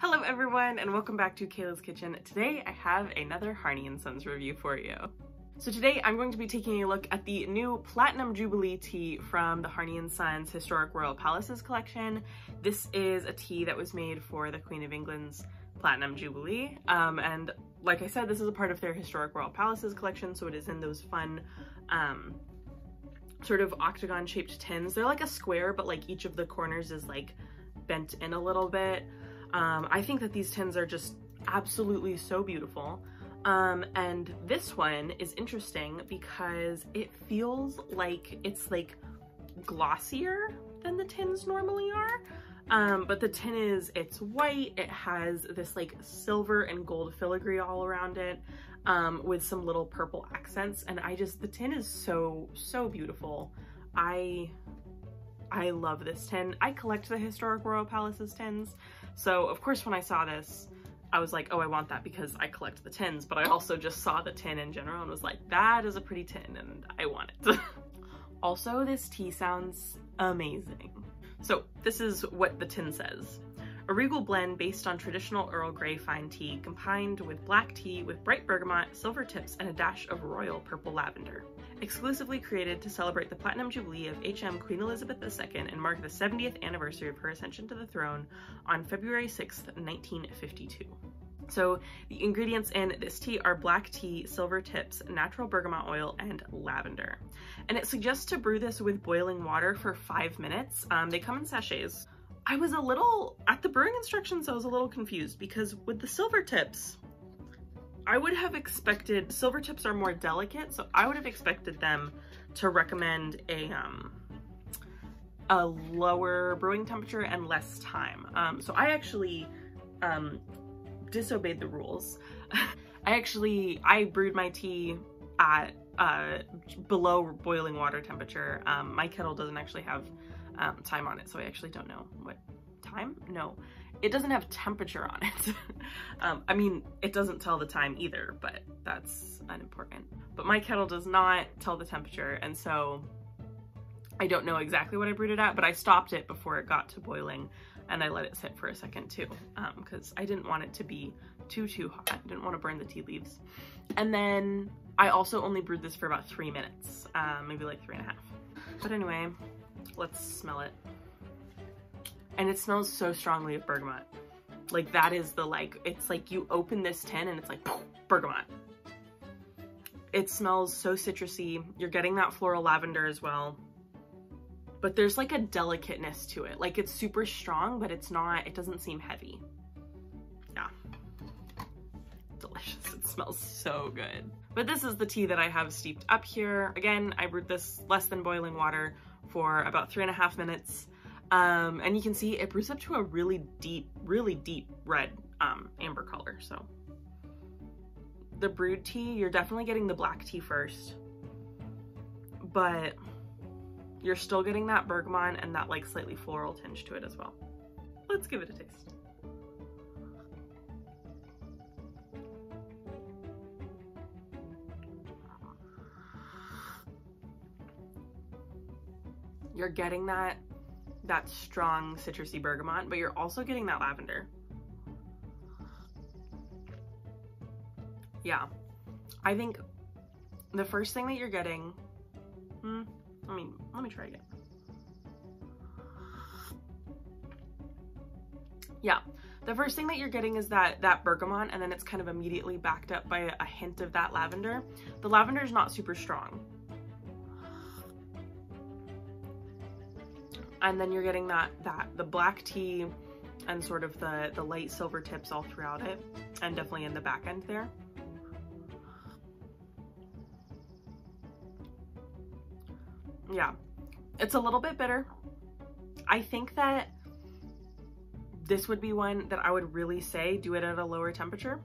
Hello everyone and welcome back to Kayla's Kitchen. Today I have another Harney & Sons review for you. So today I'm going to be taking a look at the new Platinum Jubilee tea from the Harney & Sons Historic Royal Palaces collection. This is a tea that was made for the Queen of England's Platinum Jubilee. And like I said, this is a part of their Historic Royal Palaces collection, so it is in those fun sort of octagon shaped tins. They're like a square, but like each of the corners is like bent in a little bit. I think that these tins are just absolutely so beautiful. And this one is interesting because it feels like it's like glossier than the tins normally are. But the tin it's white, it has this like silver and gold filigree all around it, with some little purple accents. And the tin is so beautiful. I love this tin. I collect the Historic Royal Palaces tins. So of course when I saw this, I was like, oh, I want that because I collect the tins, but I also just saw the tin in general and was like, that is a pretty tin and I want it. Also, this tea sounds amazing. So this is what the tin says. A regal blend based on traditional Earl Grey fine tea combined with black tea with bright bergamot, silver tips, and a dash of royal purple lavender. Exclusively created to celebrate the Platinum Jubilee of HM Queen Elizabeth II and mark the 70th anniversary of her ascension to the throne on February 6th, 1952. So the ingredients in this tea are black tea, silver tips, natural bergamot oil, and lavender. And it suggests to brew this with boiling water for 5 minutes. They come in sachets. I was a little, at the brewing instructions, I was a little confused because with the silver tips, I would have expected, silver tips are more delicate, so I would have expected them to recommend a lower brewing temperature and less time. So I actually disobeyed the rules. I brewed my tea at below boiling water temperature. My kettle doesn't actually have time on it, so I actually don't know what time? No, it doesn't have temperature on it. I mean, it doesn't tell the time either, but that's unimportant. But my kettle does not tell the temperature, and so I don't know exactly what I brewed it at, but I stopped it before it got to boiling and I let it sit for a second too, because I didn't want it to be too hot. I didn't want to burn the tea leaves. And then I also only brewed this for about 3 minutes, maybe like 3.5. But anyway, let's smell it. And it smells so strongly of bergamot. Like that is the it's like you open this tin and it's like poof, bergamot. It smells so citrusy. You're getting that floral lavender as well. But there's like a delicateness to it. Like it's super strong, but it's not, it doesn't seem heavy. Yeah. Delicious. It smells so good. But this is the tea that I have steeped up here. Again, I brewed this less than boiling water for about 3.5 minutes. And you can see it brews up to a really deep red amber color. So the brewed tea, you're definitely getting the black tea first, but you're still getting that bergamot and that like slightly floral tinge to it as well. Let's give it a taste. You're getting that strong citrusy bergamot, but you're also getting that lavender. Yeah, I think the first thing that you're getting, let me try again. Yeah, the first thing that you're getting is that bergamot, and then it's kind of immediately backed up by a hint of that lavender. The lavender is not super strong. And then you're getting the black tea and sort of the light silver tips all throughout it, and definitely in the back end there. Yeah, it's a little bit bitter. I think that this would be one that I would really say do it at a lower temperature.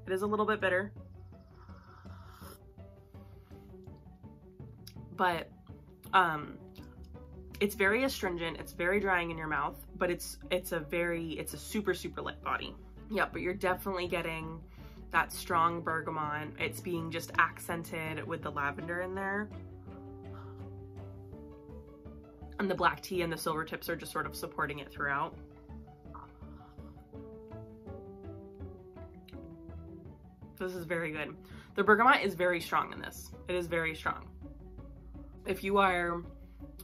It is a little bit bitter, but it's very astringent, it's very drying in your mouth, but it's a super light body. Yeah, but you're definitely getting that strong bergamot. It's being just accented with the lavender in there. And the black tea and the silver tips are just sort of supporting it throughout. This is very good. The bergamot is very strong in this. It is very strong. If you are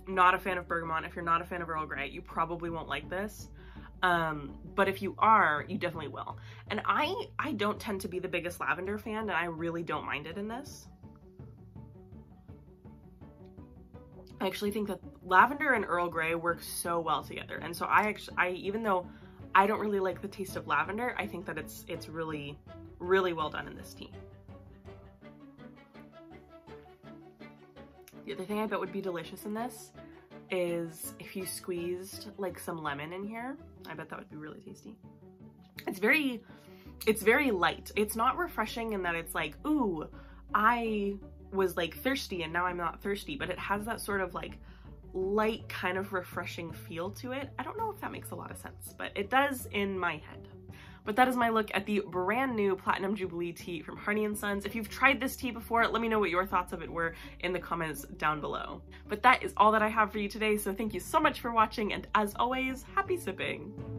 not a fan of bergamot, if you're not a fan of Earl Grey, you probably won't like this. But if you are, you definitely will. And I don't tend to be the biggest lavender fan, and I really don't mind it in this. I actually think that lavender and Earl Grey work so well together. And so I even though I don't really like the taste of lavender, I think that it's really, really well done in this tea. The other thing I bet would be delicious in this is if you squeezed like some lemon in here. I bet that would be really tasty. It's very light. It's not refreshing in that it's like, ooh, I was like thirsty and now I'm not thirsty, but it has that sort of like light kind of refreshing feel to it. I don't know if that makes a lot of sense, but it does in my head. But that is my look at the brand new Platinum Jubilee tea from Harney & Sons. If you've tried this tea before, let me know what your thoughts of it were in the comments down below. But that is all that I have for you today, so thank you so much for watching, and as always, happy sipping!